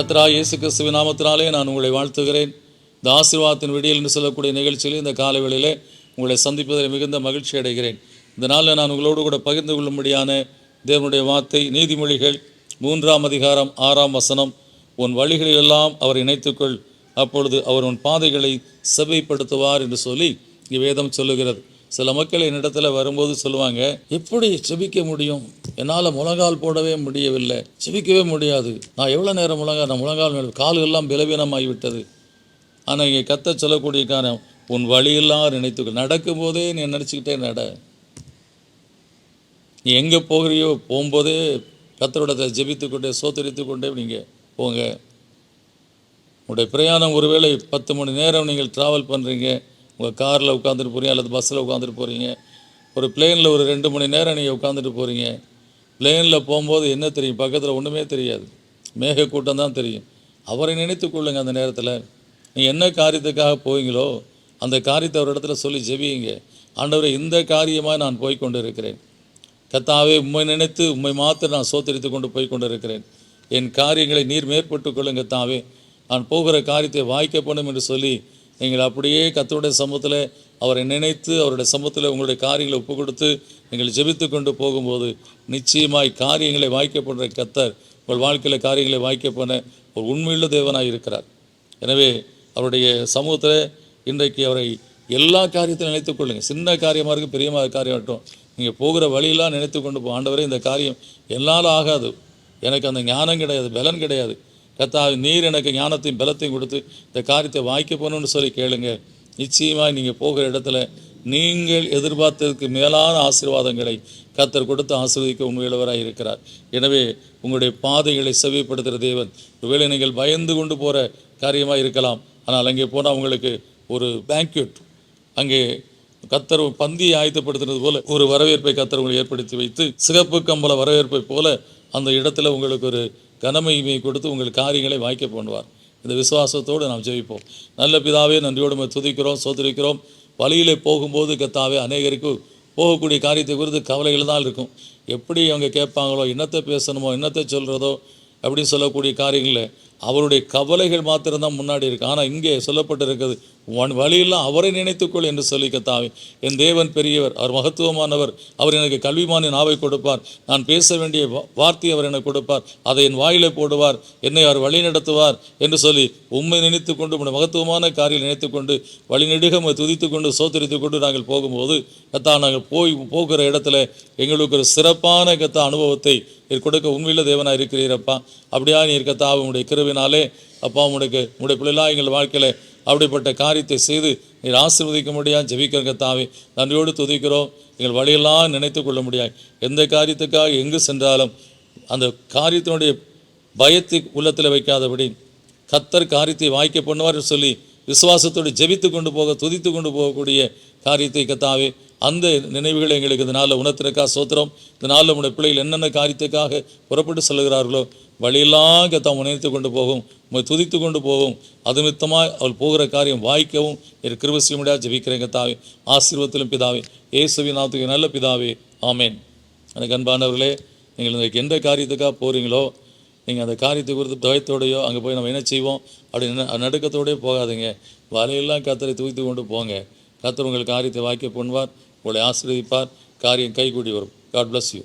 கர்த்தராகிய இயேசு கிறிஸ்துவின் நாமத்தினாலே நான் உங்களை வாழ்த்துகிறேன். இந்த ஆசீர்வாதத்தின் விடியல் என்று சொல்லக்கூடிய நிகழ்ச்சியில் இந்த காலவேளையிலே உங்களை சந்திப்பதில் மிகுந்த மகிழ்ச்சி அடைகிறேன். இந்த நாளில் நான் உங்களோடு கூட பகிர்ந்து கொள்ளும்படியான தேவனுடைய வார்த்தை நீதிமொழிகள் 3ஆம் அதிகாரம் 6ஆம் வசனம். உன் வழிகளிலெல்லாம் அவர் இணைத்துக்கொள், அப்பொழுது அவர் உன் பாதைகளை செவ்வைப்படுத்துவார் என்று சொல்லி வேதம் சொல்லுகிறது. சில மக்கள் என்னிடத்தில் வரும்போது சொல்லுவாங்க, எப்படி செபிக்க முடியும், என்னால் முழங்கால் போடவே முடியவில்லை, செபிக்கவே முடியாது, நான் எவ்வளோ நேரம் முழங்கால் மேல் கால்கள்லாம் பலவீனமாகிவிட்டது. ஆனால் இங்கே கத்த சொல்லக்கூடிய காரணம், உன் வழியெல்லாம் நினைத்துக்கொள். நடக்கும்போதே நீ நினச்சிக்கிட்டே நட. நீ எங்கே போகிறியோ போகும்போதே கத்தரோட ஜெபித்து கொண்டே சோத்தரித்து கொண்டே நீங்கள் போங்க. உங்களுடைய பிரயாணம் ஒருவேளை 10 மணி நேரம் நீங்கள் ட்ராவல் பண்ணுறீங்க, உங்கள் காரில் உட்காந்துட்டு போகிறீங்க அல்லது பஸ்ஸில் உட்காந்துட்டு போகிறீங்க. ஒரு பிளேனில் ஒரு 2 மணி நேரம் நீங்கள் உட்காந்துட்டு போகிறீங்க. பிளேனில் போகும்போது என்ன தெரியும், பக்கத்தில் ஒன்றுமே தெரியாது, மேகக்கூட்டம் தான் தெரியும். அவரை நினைத்து கொள்ளுங்க. அந்த நேரத்தில் நீங்கள் என்ன காரியத்துக்காக போவீங்களோ அந்த காரியத்தை ஒரு இடத்துல சொல்லி ஜெபியுங்க. ஆண்டவரே, இந்த காரியமாக நான் போய் கொண்டு இருக்கிறேன், கர்த்தாவே உம்மை நினைத்து உம்மை மாத்திரம் நான் சோத்தரித்து கொண்டு போய் கொண்டு இருக்கிறேன், என் காரியங்களை நீர் மேற்பட்டு கொள்ளுங்க கர்த்தாவே, நான் போகிற காரியத்தை வாய்க்கப்படும் என்று சொல்லி நீங்கள் அப்படியே கர்த்தருடைய சமூகத்தில் அவரை நினைத்து அவருடைய சமூகத்தில் உங்களுடைய காரியங்களை ஒப்பு கொடுத்து நீங்கள் ஜெபித்து கொண்டு போகும்போது நிச்சயமாய் காரியங்களை வாய்க்கப்படுற கர்த்தர் உங்கள் வாழ்க்கையில் காரியங்களை வாய்க்கப்பட ஒரு உண்மையுள்ள தேவனாக இருக்கிறார். எனவே அவருடைய சமூகத்தில் இன்றைக்கு அவரை எல்லா காரியத்தையும் நினைத்து கொள்ளுங்கள். சின்ன காரியமாக இருக்குது, பெரிய காரியம் ஆகட்டும், நீங்கள் போகிற வழியெல்லாம் நினைத்து கொண்டு ஆண்டவரே, இந்த காரியம் என்னால் ஆகாது, எனக்கு அந்த ஞானம் கிடையாது, பலன் கிடையாது, கர்த்தாவே நீர் எனக்கு ஞானத்தையும் பலத்தையும் கொடுத்து இந்த காரியத்தை வாய்க்க போகணும்னு சொல்லி கேளுங்க. நிச்சயமாக நீங்கள் போகிற இடத்துல நீங்கள் எதிர்பார்த்ததுக்கு மேலான ஆசீர்வாதங்களை கர்த்தர் கொடுத்து ஆசீர்வதிக்க உண்மையுள்ளவராக இருக்கிறார். எனவே உங்களுடைய பாதைகளை செவிப்படுத்துகிற தேவன். ஒருவேளை நீங்கள் பயந்து கொண்டு போகிற காரியமாக இருக்கலாம், ஆனால் அங்கே போனால் உங்களுக்கு ஒரு பேங்க்வெட், அங்கே கர்த்தர் பந்தியை ஆயத்தப்படுத்துறது போல ஒரு வரவேற்பை கர்த்தர் உங்களை ஏற்படுத்தி வைத்து சிகப்பு கம்பள வரவேற்பை போல அந்த இடத்துல உங்களுக்கு ஒரு கனமகிமையை கொடுத்து உங்கள் காரியங்களை வாய்க்க பண்ணுவார். இந்த விசுவாசத்தோடு நாம் ஜெபிப்போம். நல்ல பிதாவே, நன்றியோடு துதிக்கிறோம், சோதரிக்கிறோம். வழியிலே போகும்போது கர்த்தாவே அநேகருக்கு போகக்கூடிய காரியத்தை குறித்து கவலைகள் தான் இருக்கும். எப்படி அவங்க கேட்பாங்களோ, என்னத்தை பேசணுமோ, என்னத்தை சொல்கிறதோ அப்படின்னு சொல்லக்கூடிய காரியங்களில் அவருடைய கவலைகள் மாத்திரம்தான் முன்னாடி இருக்குது. ஆனால் இங்கே சொல்லப்பட்டிருக்கிறது, உன் வழியெல்லாம் அவரை நினைத்துக்கொள் என்று சொல்லி கர்த்தாவே, என் தேவன் பெரியவர், அவர் மகத்துவமானவர், அவர் எனக்கு கல்விமானி நாவை கொடுப்பார், நான் பேச வேண்டிய வார்த்தையை அவர் எனக்கு கொடுப்பார், அதை என் வாயிலே போடுவார், என்னை அவர் வழி நடத்துவார் என்று சொல்லி உண்மை நினைத்து கொண்டு உங்களுடைய மகத்துவமான காரியம் நினைத்து கொண்டு வழிநெடுக துதித்து கொண்டு சோத்தரித்து கொண்டு நாங்கள் போகும்போது கர்த்தா, நாங்கள் போகிற இடத்துல எங்களுக்கு ஒரு சிறப்பான கர்த்தா அனுபவத்தை கொடுக்க உண்மையில தேவனாக இருக்கிறீரப்பா. அப்படியா நீர் கர்த்தா உங்களுடைய கிருபையினாலே அப்பா உங்களுடைய பிள்ளைலாம் எங்கள் வாழ்க்கையில் அப்படிப்பட்ட காரியத்தை செய்து நீர் ஆசீர்வதிக்க முடியாது ஜெபிக்கிற கர்த்தாவே, நன்றியோடு துதிக்கிறோம். எங்கள் வழியெல்லாம் நினைத்து கொள்ள முடியாது. எந்த காரியத்துக்காக எங்கு சென்றாலும் அந்த காரியத்தினுடைய பயத்தை உள்ளத்தில் வைக்காதபடி கர்த்தர் காரியத்தை வாய்க்க பண்ணுவார் சொல்லி விசுவாசத்தோடு ஜெபித்து கொண்டு போக துதித்து கொண்டு போகக்கூடிய காரியத்தை கர்த்தாவே, அந்த நினைவுகளை எங்களுக்கு இந்த நாளில் உணர்த்திருக்கா சோத்திரம். இந்த நாளில் உங்களுடைய பிள்ளைகள் என்னென்ன காரியத்துக்காக புறப்பட்டு செல்கிறார்களோ வழியெல்லாம் கர்த்தா நினைத்து கொண்டு போகும், துதித்து கொண்டு போகும். அது நிமித்தமாக அவள் போகிற காரியம் வாய்க்கவும் எனக்கு கிருபை செய்ய முடியாது ஜெபிக்கிறேன் கர்த்தாவே. ஆசீர்வாதத்திலும் பிதாவே, இயேசுவின் நாமத்துக்கு நல்ல பிதாவே, ஆமேன். எனக்கு அன்பானவர்களே, நீங்கள் இன்றைக்கு எந்த காரியத்துக்காக போகிறீங்களோ நீங்கள் அந்த காரியத்தை குறித்து பயத்தோடையோ அங்கே போய் நம்ம என்ன செய்வோம் அப்படின்னு நடுக்கத்தோடையோ போகாதீங்க. வலையெல்லாம் கர்த்தரை தூக்கித்து கொண்டு போங்க. கர்த்தர் உங்கள் காரியத்தை வாய்க்க பண்ணுவார், உங்களை ஆசீர்வதிப்பார், காரியம் கைகூடி வரும். God bless you.